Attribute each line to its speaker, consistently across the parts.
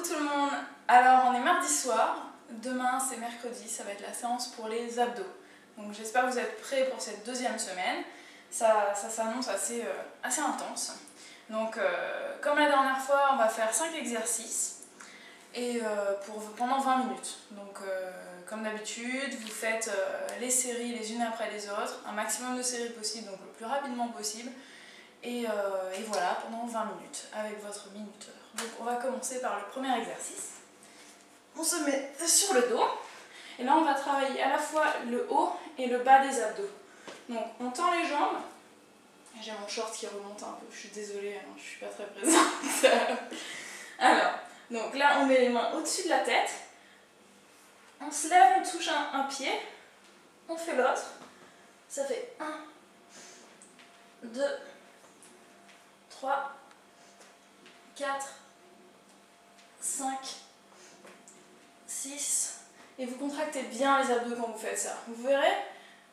Speaker 1: tout le monde. Alors on est mardi soir, demain c'est mercredi, ça va être la séance pour les abdos. Donc j'espère que vous êtes prêts pour cette deuxième semaine. Ça s'annonce assez intense. Donc comme la dernière fois, on va faire 5 exercices et pendant 20 minutes. Donc comme d'habitude, vous faites les séries les unes après les autres, un maximum de séries possible, donc le plus rapidement possible. Et voilà, pendant 20 minutes, avec votre minuteur. Donc on va commencer par le premier exercice. On se met sur le dos, et là on va travailler à la fois le haut et le bas des abdos. Donc on tend les jambes, j'ai mon short qui remonte un peu, je suis désolée, hein, je suis pas très présente. Alors, donc là on met les mains au-dessus de la tête, on se lève, on touche un pied, on fait l'autre, ça fait 1, 2, 3, 4, 5, 6, et vous contractez bien les abdos quand vous faites ça. Vous verrez,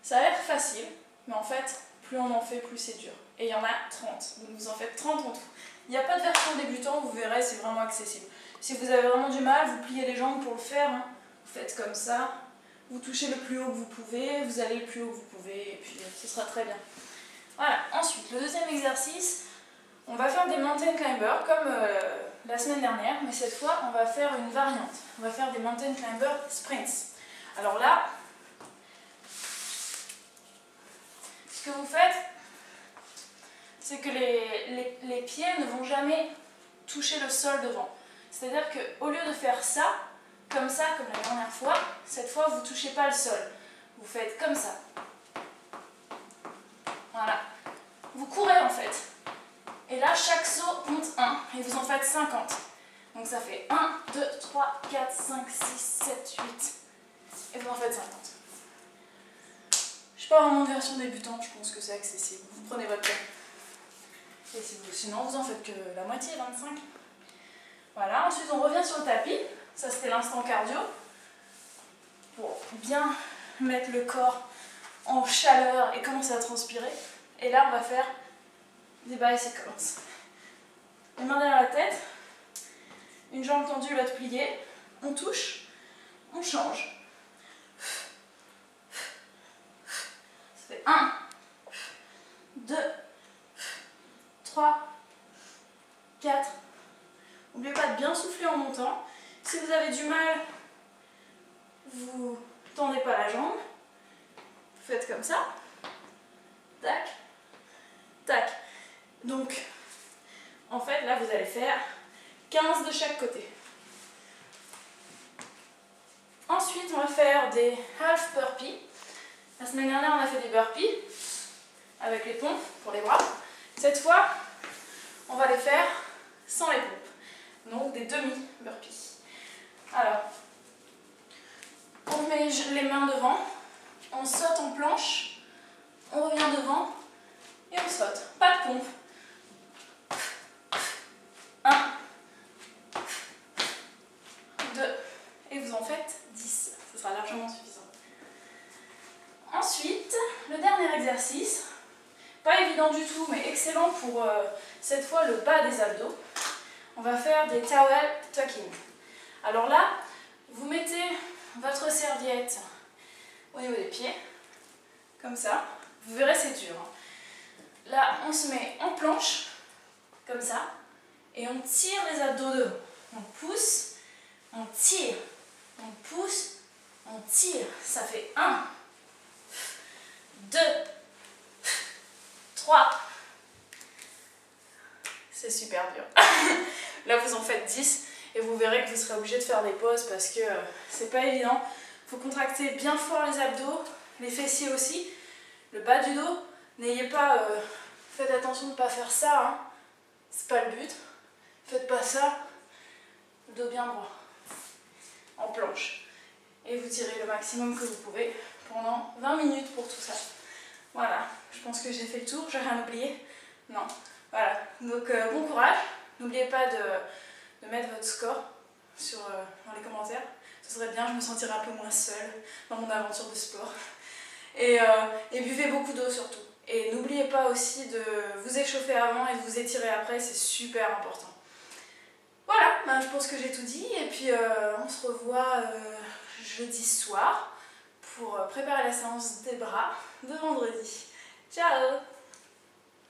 Speaker 1: ça a l'air facile, mais en fait, plus on en fait, plus c'est dur. Et il y en a 30, donc vous en faites 30 en tout. Il n'y a pas de version débutant, vous verrez, c'est vraiment accessible. Si vous avez vraiment du mal, vous pliez les jambes pour le faire, hein. Vous faites comme ça, vous touchez le plus haut que vous pouvez, vous allez le plus haut que vous pouvez, et puis ce sera très bien. Voilà, ensuite, le deuxième exercice, on va faire des mountain climbers comme la semaine dernière, mais cette fois on va faire une variante. On va faire des mountain climbers sprints. Alors là, ce que vous faites, c'est que les pieds ne vont jamais toucher le sol devant. C'est-à-dire qu'au lieu de faire ça, comme la dernière fois, cette fois vous ne touchez pas le sol. Vous faites comme ça. Voilà. Vous courez en fait. Et là, chaque saut compte 1, et vous en faites 50. Donc ça fait 1, 2, 3, 4, 5, 6, 7, 8. Et vous en faites 50. Je ne suis pas vraiment une version débutante, je pense que c'est accessible. Vous prenez votre temps. Et sinon, vous en faites que la moitié, 25. Voilà, ensuite on revient sur le tapis. Ça c'était l'instant cardio. Pour bien mettre le corps en chaleur et commencer à transpirer. Et là, on va faire des bicycles. Les mains derrière la tête, une jambe tendue, l'autre pliée, on touche, on change. Ça fait 1, 2, 3, 4. N'oubliez pas de bien souffler en montant. Si vous avez du mal, vous ne tendez pas la jambe. Vous faites comme ça. Tac, tac. Donc, en fait, là, vous allez faire 15 de chaque côté. Ensuite, on va faire des half burpees. La semaine dernière, on a fait des burpees avec les pompes pour les bras. Cette fois, on va les faire sans les pompes. Donc, des demi-burpees. Alors, on met les mains devant, on saute en planche, on revient devant et on saute. Pas de pompe. 1, 2, et vous en faites 10. Ce sera largement suffisant. Ensuite, le dernier exercice, pas évident du tout, mais excellent pour cette fois le bas des abdos. On va faire des towel tuck-in. Alors là, vous mettez votre serviette au niveau des pieds, comme ça. Vous verrez, c'est dur. Là, on se met en planche, comme ça. Et on tire les abdos devant. On pousse, on tire, on pousse, on tire. Ça fait 1, 2, 3. C'est super dur. Là, vous en faites 10 et vous verrez que vous serez obligé de faire des pauses parce que c'est pas évident. Il faut contracter bien fort les abdos, les fessiers aussi, le bas du dos. N'ayez pas... faites attention de ne pas faire ça, hein. C'est pas le but. Faites pas ça, le dos bien droit, en planche. Et vous tirez le maximum que vous pouvez pendant 20 minutes pour tout ça. Voilà, je pense que j'ai fait le tour, j'ai rien oublié. Non, voilà. Donc bon courage. N'oubliez pas de mettre votre score dans les commentaires. Ce serait bien, je me sentirais un peu moins seule dans mon aventure de sport. Et buvez beaucoup d'eau surtout. Et n'oubliez pas aussi de vous échauffer avant et de vous étirer après, c'est super important. Voilà, je pense pense que j'ai tout dit et puis on se revoit jeudi soir pour préparer la séance des bras de vendredi. Ciao!